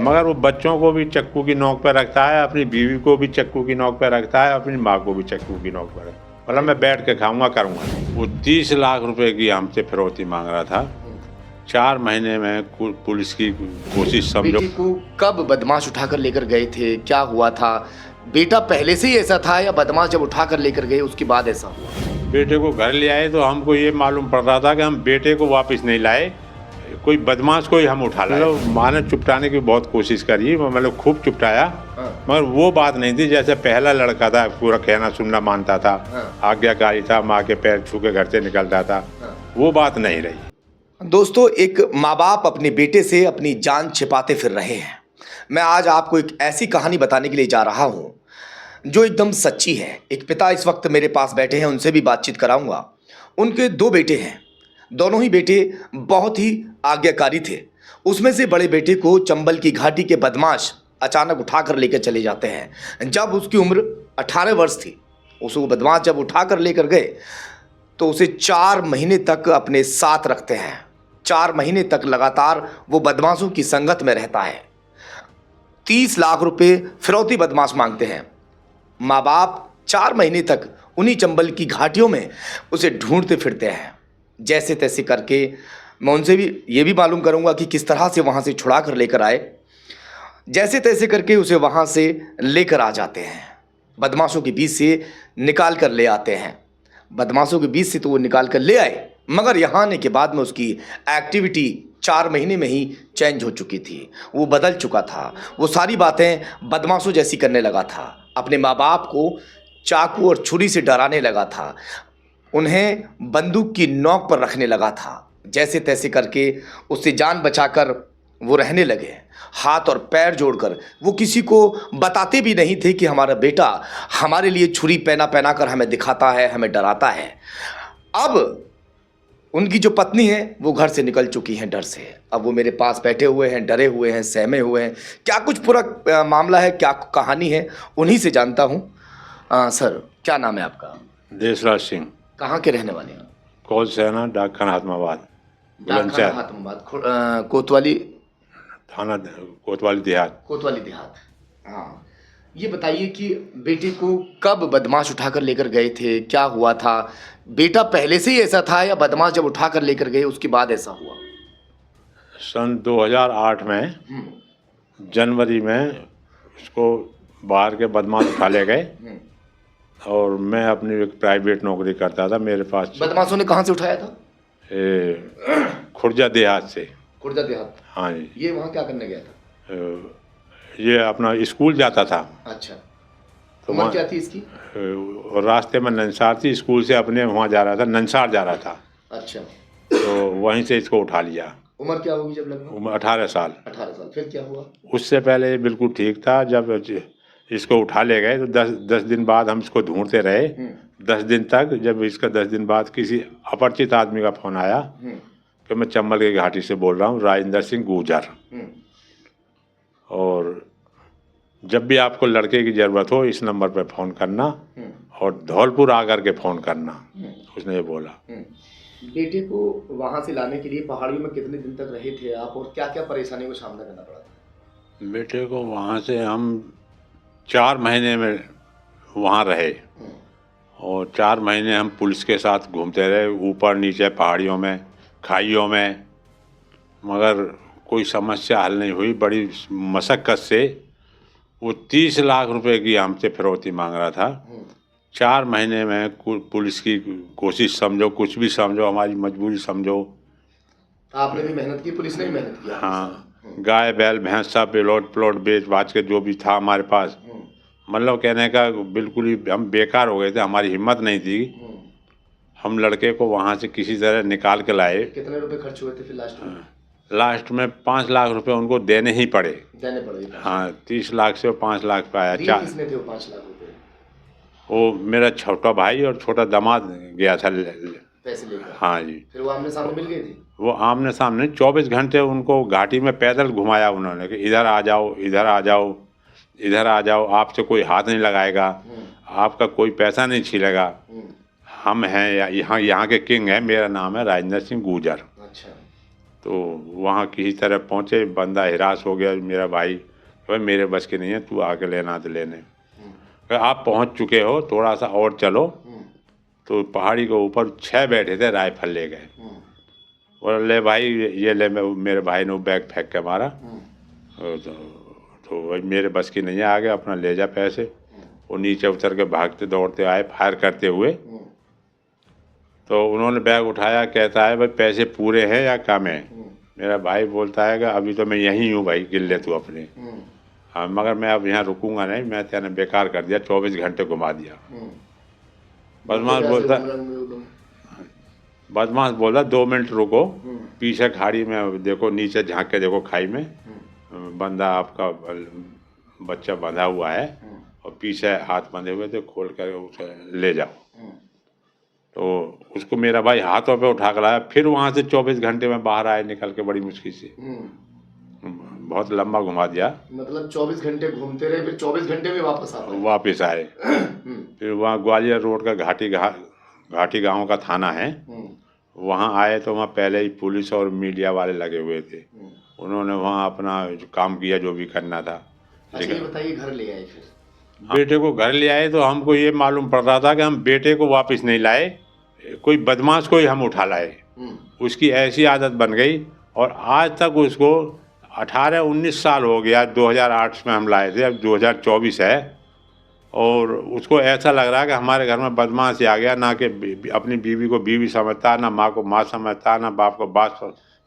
मगर वो बच्चों को भी चक्कू की नोक पर रखता है, अपनी बीवी को भी चक्कू की नोक पर रखता है, अपनी माँ को भी चक्कू की नोक पर। मतलब मैं बैठ के खाऊंगा करूंगा। वो 30 लाख रुपए की हमसे फिरौती मांग रहा था। 4 महीने में पुलिस की कोशिश समझो। बेटी को कब बदमाश उठाकर लेकर गए थे, क्या हुआ था? बेटा पहले से ही ऐसा था या बदमाश जब उठाकर लेकर गए उसके बाद ऐसा हुआ? बेटे को घर ले आए तो हमको ये मालूम पड़ रहा था कि हम बेटे को वापस नहीं लाए, कोई बदमाश को ही हम उठा लाए। मतलब माँ ने चुपटाने की बहुत कोशिश करी, मतलब खूब चुपटाया, मगर वो बात नहीं थी जैसे पहला लड़का था, पूरा कहना सुनना मानता था, आज्ञाकारी था, माँ के पैर छू के घर से निकलता था, वो बात नहीं रही। दोस्तों, एक माँ बाप अपने बेटे से अपनी जान छिपाते फिर रहे हैं। मैं आज आपको एक ऐसी कहानी बताने के लिए जा रहा हूँ जो एकदम सच्ची है। एक पिता इस वक्त मेरे पास बैठे हैं, उनसे भी बातचीत कराऊंगा। उनके 2 बेटे हैं, दोनों ही बेटे बहुत ही आज्ञाकारी थे। उसमें से बड़े बेटे को चंबल की घाटी के बदमाश अचानक उठाकर लेकर चले जाते हैं। जब उसकी उम्र 18 वर्ष थी, उसको बदमाश जब उठाकर लेकर गए तो उसे 4 महीने तक अपने साथ रखते हैं। 4 महीने तक लगातार वो बदमाशों की संगत में रहता है। 30 लाख रुपए फिरौती बदमाश मांगते हैं। माँ बाप 4 महीने तक उन्हीं चंबल की घाटियों में उसे ढूंढते फिरते हैं। जैसे तैसे करके मैं उनसे भी ये भी मालूम करूंगा कि किस तरह से वहाँ से छुड़ा कर लेकर आए। जैसे तैसे करके उसे वहाँ से लेकर आ जाते हैं, बदमाशों के बीच से निकाल कर ले आते हैं। बदमाशों के बीच से तो वो निकाल कर ले आए, मगर यहाँ आने के बाद में उसकी एक्टिविटी 4 महीने में ही चेंज हो चुकी थी। वो बदल चुका था, वो सारी बातें बदमाशों जैसी करने लगा था। अपने माँ बाप को चाकू और छुरी से डराने लगा था, उन्हें बंदूक की नोक पर रखने लगा था। जैसे तैसे करके उससे जान बचाकर वो रहने लगे। हाथ और पैर जोड़कर वो किसी को बताते भी नहीं थे कि हमारा बेटा हमारे लिए छुरी पहना पहना कर हमें दिखाता है, हमें डराता है। अब उनकी जो पत्नी है वो घर से निकल चुकी हैं डर से। अब वो मेरे पास बैठे हुए हैं, डरे हुए हैं, सहमे हुए हैं। क्या कुछ पूरा मामला है, क्या कहानी है, उन्हीं से जानता हूँ। सर, क्या नाम है आपका? देशराज सिंह। कहाँ के रहने वाले हैं? कौल सेना, डाकखाना हातमाबाद, कोतवाली थाना कोतवाली देहात। कोतवाली देहात। हाँ, ये बताइए कि बेटे को कब बदमाश उठाकर लेकर गए थे, क्या हुआ था? बेटा पहले से ही ऐसा था या बदमाश जब उठाकर लेकर गए उसके बाद ऐसा हुआ? सन 2008 में जनवरी में उसको बाहर के बदमाश उठा ले गए और मैं अपनी एक प्राइवेट नौकरी करता था। मेरे पास बदमाशों ने कहाँ से उठाया था? खुर्जा देहात से। खुर्जा देहात? हाँ जी। ये वहाँ क्या करने गया था? ये अपना स्कूल जाता था। अच्छा, तो उम्र क्या थी इसकी? और रास्ते में नंसार थी, स्कूल से अपने वहाँ जा रहा था, नंसार जा रहा था। अच्छा, तो वहीं से इसको उठा लिया। उम्र क्या होगी जब लगभग? उम्र 18 साल। 18 साल। फिर क्या हुआ? उससे पहले ये बिल्कुल ठीक था। जब इसको उठा ले गए तो 10 दिन बाद हम इसको ढूंढते रहे। 10 दिन तक। जब इसका 10 दिन बाद किसी अपरिचित आदमी का फ़ोन आया कि मैं चंबल की घाटी से बोल रहा हूँ, राजेंद्र सिंह गुर्जर, और जब भी आपको लड़के की ज़रूरत हो इस नंबर पर फ़ोन करना और धौलपुर आकर के फ़ोन करना, उसने ये बोला। बेटे को वहाँ से लाने के लिए पहाड़ियों में कितने दिन तक रहे थे आप और क्या क्या परेशानियों का सामना करना पड़ा था? बेटे को वहाँ से हम 4 महीने में वहाँ रहे और 4 महीने हम पुलिस के साथ घूमते रहे, ऊपर नीचे पहाड़ियों में, खाइयों में, मगर कोई समस्या हल नहीं हुई। बड़ी मशक्क़त से वो 30 लाख रुपए की हमसे फिरौती मांग रहा था। 4 महीने में पुलिस की कोशिश समझो, कुछ भी समझो, हमारी मजबूरी समझो। आपने भी मेहनत की, पुलिस ने भी मेहनत किया? हाँ, गाय बैल भैंस सब प्लॉट बेच बाच के जो भी था हमारे पास, मतलब कहने का बिल्कुल ही हम बेकार हो गए थे, हमारी हिम्मत नहीं थी। हम लड़के को वहाँ से किसी तरह निकाल के लाए। कितने रुपए खर्च हुए थे फिर लास्ट में? लास्ट में 5 लाख रुपए उनको देने ही पड़े। देने पड़े? हाँ, 30 लाख से 5 लाख पे आया। किसने थे वो 5 लाख रुपए? वो मेरा छोटा भाई और छोटा दामाद गया था पैसे लेकर। हाँ जी। फिर वो आमने सामने मिल गए थे? वो आमने सामने 24 घंटे उनको घाटी में पैदल घुमाया उन्होंने कि इधर आ जाओ, इधर आ जाओ, इधर आ जाओ, आपसे कोई हाथ नहीं लगाएगा, आपका कोई पैसा नहीं छीलेगा, हम हैं यहाँ के किंग हैं, मेरा नाम है राजेंद्र सिंह गुर्जर। अच्छा। तो वहाँ किसी तरह पहुँचे, बंदा हिरास हो गया मेरा भाई, भाई मेरे बस की नहीं है, तू आके लेना तो लेने। आप पहुँच चुके हो, थोड़ा सा और चलो। तो पहाड़ी के ऊपर 6 बैठे थे, राइफल ले गए। बोले ले भाई ये ले, मेरे भाई ने बैग फेंक के मारा। तो भाई मेरे बस की नहीं है, आगे अपना ले जा पैसे। वो नीचे उतर के भागते दौड़ते आए फायर करते हुए। तो उन्होंने बैग उठाया, कहता है भाई पैसे पूरे हैं या कम है? मेरा भाई बोलता है कि अभी तो मैं यहीं हूँ भाई, गिन ले तू अपने। हाँ मगर मैं अब यहाँ रुकूंगा नहीं, मैं तेने बेकार कर दिया, 24 घंटे घुमा दिया। बदमाश बोला 2 मिनट रुको, पीछे खाड़ी में देखो, नीचे झांक के देखो खाई में, बंदा आपका बच्चा बंधा हुआ है और पीछे हाथ बंधे हुए थे, खोल कर उसे ले जाओ। तो उसको मेरा भाई हाथों पे उठा कर लाया, फिर वहाँ से 24 घंटे में बाहर आए निकल के, बड़ी मुश्किल से। बहुत लंबा घुमा दिया। मतलब 24 घंटे घूमते रहे, फिर 24 घंटे में वापस आए। फिर वहाँ ग्वालियर रोड का घाटी गांव का थाना है, वहाँ आए तो वहाँ पहले ही पुलिस और मीडिया वाले लगे हुए थे। उन्होंने वहाँ अपना जो काम किया, जो भी करना था। अच्छा ये बताइए, घर ले आए फिर? बेटे को घर ले आए तो हमको ये मालूम पड़ रहा था कि हम बेटे को वापस नहीं लाए, कोई बदमाश को ही हम उठा लाए। उसकी ऐसी आदत बन गई और आज तक उसको 18-19 साल हो गया। 2008 में हम लाए थे, अब 2024 है और उसको ऐसा लग रहा है कि हमारे घर में बदमाश ही आ गया। ना कि अपनी बीवी को बीवी समझता, ना माँ को माँ समझता, ना बाप को बाप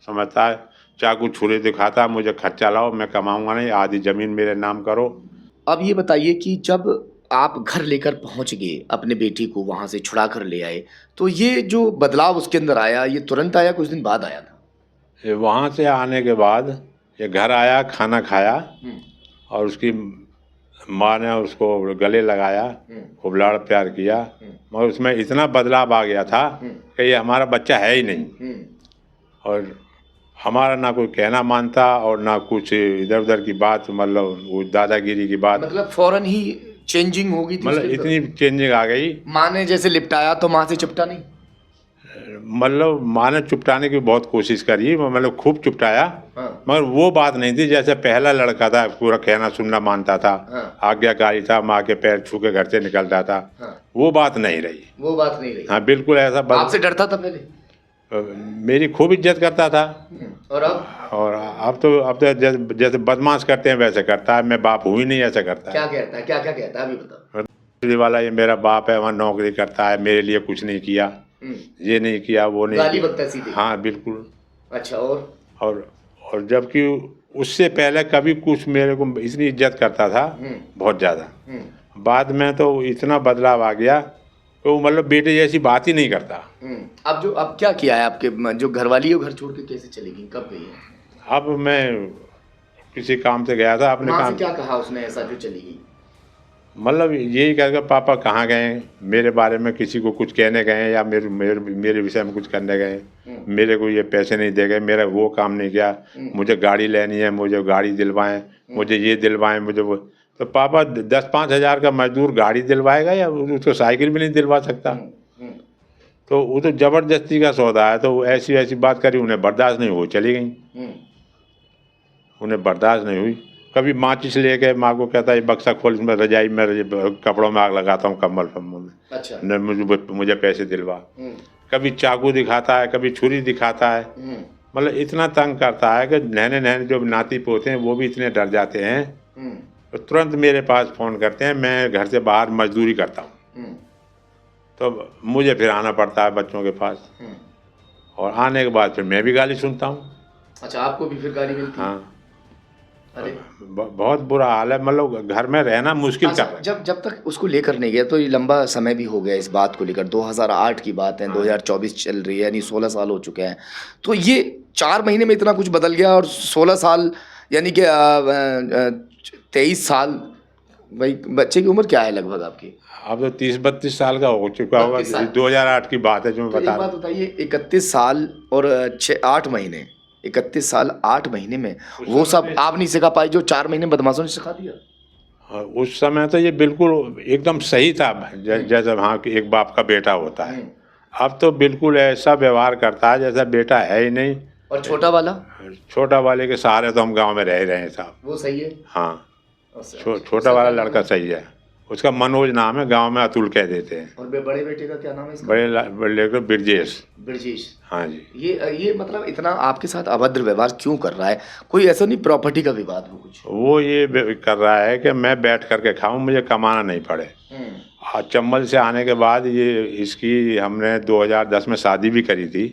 समझता है। चाकू छुरी दिखाता, मुझे खर्चा लाओ, मैं कमाऊंगा नहीं, आधी ज़मीन मेरे नाम करो। अब ये बताइए कि जब आप घर लेकर पहुंच गए, अपने बेटी को वहां से छुड़ा कर ले आए, तो ये जो बदलाव उसके अंदर आया, ये तुरंत आया, कुछ दिन बाद आया था? वहाँ से आने के बाद ये घर आया, खाना खाया और उसकी माँ ने उसको गले लगाया, खूब लाड़ प्यार किया। मगर उसमें इतना बदलाव आ गया था कि ये हमारा बच्चा है ही नहीं। और हमारा ना कोई कहना मानता और ना कुछ इधर उधर की बात, मतलब वो दादागिरी की बात। मतलब फौरन ही चेंजिंग हो गई थी, मतलब इतनी चेंजिंग आ गई। माँ ने जैसे लिपटाया तो माँ से चुपटा नहीं? मतलब माँ ने चुपटाने की बहुत कोशिश करी, मतलब खूब चुपटाया। मगर वो बात नहीं थी जैसे पहला लड़का था, पूरा कहना सुनना मानता था, आज्ञाकारी था, माँ के पैर छू के घर से निकलता था। वो बात नहीं रही। हाँ बिल्कुल ऐसा। आपसे डरता था पहले? मेरी खूब इज्जत करता था। और अब अब तो जैसे बदमाश करते हैं वैसे करता है। मैं बाप हूँ ही नहीं, ऐसा करता है। क्या कहता है, क्या कहता है अभी बताओ? वाला ये मेरा बाप है, वहाँ नौकरी करता है, मेरे लिए कुछ नहीं किया, ये नहीं किया, वो नहीं गाली किया। बकता सीधे? हाँ बिल्कुल। अच्छा। और जबकि उससे पहले कभी कुछ मेरे को इतनी इज्जत करता था, बहुत ज़्यादा। बाद में तो इतना बदलाव आ गया तो मतलब बेटे जैसी बात ही नहीं करता। अब क्या किया है आपके जो घरवाली है, वो घर छोड़ के कैसे चली गई, कब गई है? अब मैं किसी काम से गया था, अपने काम। क्या कहा उसने ऐसा जो चली गई? मतलब यही कहकर पापा कहाँ गए, मेरे बारे में किसी को कुछ कहने गए या मेरे विषय में कुछ करने गए, मेरे को ये पैसे नहीं दे गए, मेरा वो काम नहीं किया, मुझे गाड़ी लेनी है, मुझे गाड़ी दिलवाएं, मुझे ये दिलवाएं, मुझे वो। तो पापा 10-5 हज़ार का मजदूर गाड़ी दिलवाएगा या उसको साइकिल भी नहीं दिलवा सकता? तो वो तो ज़बरदस्ती का सौदा है। तो ऐसी बात करी, उन्हें बर्दाश्त नहीं हुई, चली गई। उन्हें बर्दाश्त नहीं हुई। कभी माचिस लेके माँ को कहता है बक्सा खोल, इसमें रजाई में कपड़ों में आग लगाता हूँ, कम्बल फम्बल में। अच्छा। न मुझे पैसे दिलवा। कभी चाकू दिखाता है, कभी छुरी दिखाता है। मतलब इतना तंग करता है कि नहने जो नाती पोते हैं वो भी इतने डर जाते हैं, तो तुरंत मेरे पास फ़ोन करते हैं। मैं घर से बाहर मजदूरी करता हूँ, तो मुझे फिर आना पड़ता है बच्चों के पास, और आने के बाद फिर मैं भी गाली सुनता हूँ। अच्छा, आपको भी फिर गाली मिलती है? हाँ। अरे बहुत बुरा हाल है, मतलब घर में रहना मुश्किल कर रहा है। जब तक उसको लेकर नहीं गया तो ये लंबा समय भी हो गया इस बात को लेकर। 2008 की बात है, 2024 चल रही है, यानी 16 साल हो चुके हैं। तो ये 4 महीने में इतना कुछ बदल गया, और 16 साल यानी कि 23 साल। भाई बच्चे की उम्र क्या है लगभग आपकी? अब तो 30-32 साल का हो चुका होगा। 2008 की बात है जो मैं बता रहा हूँ। बात बताइए, 31 साल और 8 महीने, 31 साल 8 महीने में वो सब आप नहीं सिखा पाई जो 4 महीने बदमाशों ने सिखा दिया? हाँ, उस समय तो ये बिल्कुल एकदम सही था, जैसे हाँ कि एक बाप का बेटा होता है। अब तो बिल्कुल ऐसा व्यवहार करता है जैसा बेटा है ही नहीं, और छोटा वाला? छोटा वाले के सहारे तो हम गांव में रह रहे हैं साहब। वो सही है? हाँ, अच्छा, छोटा वाला लड़का सही है, उसका मनोज नाम है, गांव में अतुल कह देते हैं। और बड़े बेटे का क्या नाम है इसका? बड़े को ब्रजेश। ब्रजेश। हाँ जी। ये मतलब इतना आपके साथ अभद्र व्यवहार क्यों कर रहा है? कोई ऐसा नहीं प्रॉपर्टी का विवाद हो कुछ? वो ये कर रहा है कि मैं बैठ करके खाऊं, मुझे कमाना नहीं पड़े। और चंबल से आने के बाद ये इसकी हमने 2010 में शादी भी करी थी,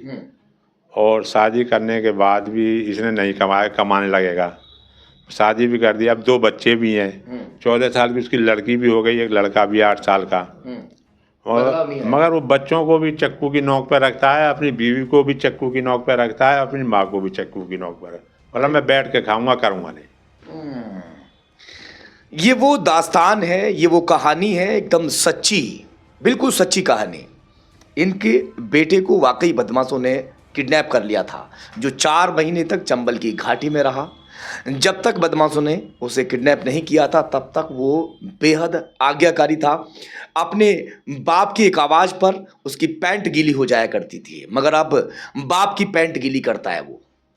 और शादी करने के बाद भी इसने नहीं कमाया, कमाने लगेगा। शादी भी कर दी, अब 2 बच्चे भी हैं, 14 साल की उसकी लड़की भी हो गई, एक लड़का भी 8 साल का। और मगर वो बच्चों को भी चक्कू की नोक पर रखता है, अपनी बीवी को भी चक्कू की नोक पर रखता है, अपनी माँ को भी चक्कू की नोक पर। मतलब मैं बैठ के खाऊंगा, करूँगा नहीं। ये वो दास्तान है, ये वो कहानी है, एकदम सच्ची, बिल्कुल सच्ची कहानी। इनके बेटे को वाकई बदमाशों ने किडनैप कर लिया था, जो 4 महीने तक चंबल की घाटी में रहा। जब तक बदमाशों ने उसे किडनैप नहीं किया था, तब तक वो बेहद आज्ञाकारी था। अपने बाप की एक आवाज़ पर उसकी पैंट गीली हो जाया करती थी, मगर अब बाप की पैंट गीली करता है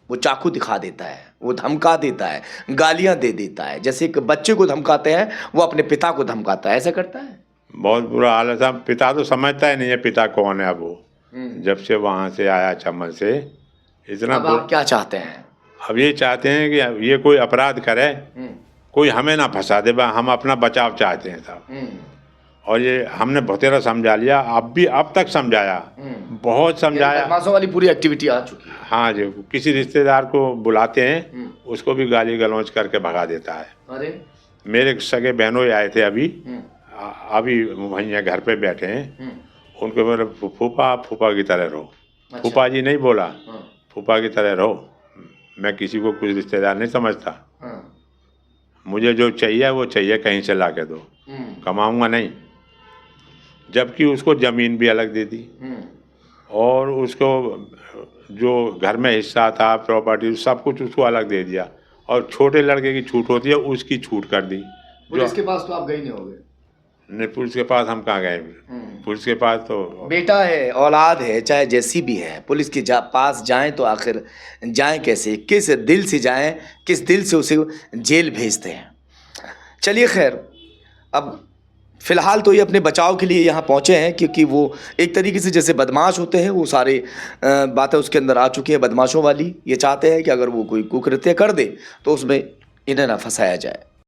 वो चाकू दिखा देता है, वो धमका देता है, गालियां दे देता है। जैसे एक बच्चे को धमकाते हैं, वो अपने पिता को धमकाता है, ऐसा करता है। बहुत बुरा हाल है साहब। पिता तो समझता ही नहीं है पिता कौन है। अब वो जब से वहाँ से आया चंबल से, इतना अब आप क्या चाहते हैं? अब ये चाहते हैं कि ये कोई अपराध करे, कोई हमें ना फंसा दे, हम अपना बचाव चाहते हैं साहब। और ये हमने बतेरा समझा लिया, अब तक समझाया, बहुत समझाया। बदमाशों वाली पूरी एक्टिविटी आ चुकी है। हाँ जी, किसी रिश्तेदार को बुलाते हैं, उसको भी गाली गलौज करके भगा देता है। अरे मेरे सगे बहनों आए थे अभी वहीं घर पे बैठे हैं, उनको मेरे फूफा की तरह रहो। अच्छा। फूफा जी नहीं बोला, फूफा की तरह रहो। मैं किसी को कुछ रिश्तेदार नहीं समझता। मुझे जो चाहिए वो चाहिए, कहीं से ला के दो, कमाऊंगा नहीं। जबकि उसको ज़मीन भी अलग दे दी, और उसको जो घर में हिस्सा था, प्रॉपर्टी, सब कुछ उसको अलग दे दिया। और छोटे लड़के की छूट होती है, उसकी छूट कर दी। पुलिस के पास तो आप गए नहीं होंगे? नहीं, पुलिस के पास हम कहाँ गए। पुलिस के पास तो बेटा है, औलाद है, चाहे जैसी भी है, पुलिस के पास जाएं तो आखिर जाएं कैसे, किस दिल से जाएं, किस दिल से उसे जेल भेजते हैं। चलिए खैर, अब फ़िलहाल तो ये अपने बचाव के लिए यहाँ पहुँचे हैं, क्योंकि वो एक तरीके से जैसे बदमाश होते हैं, वो सारे बातें उसके अंदर आ चुकी है बदमाशों वाली। ये चाहते हैं कि अगर वो कोई कुकृत्य कर दे तो उसमें इन्हें ना फंसाया जाए।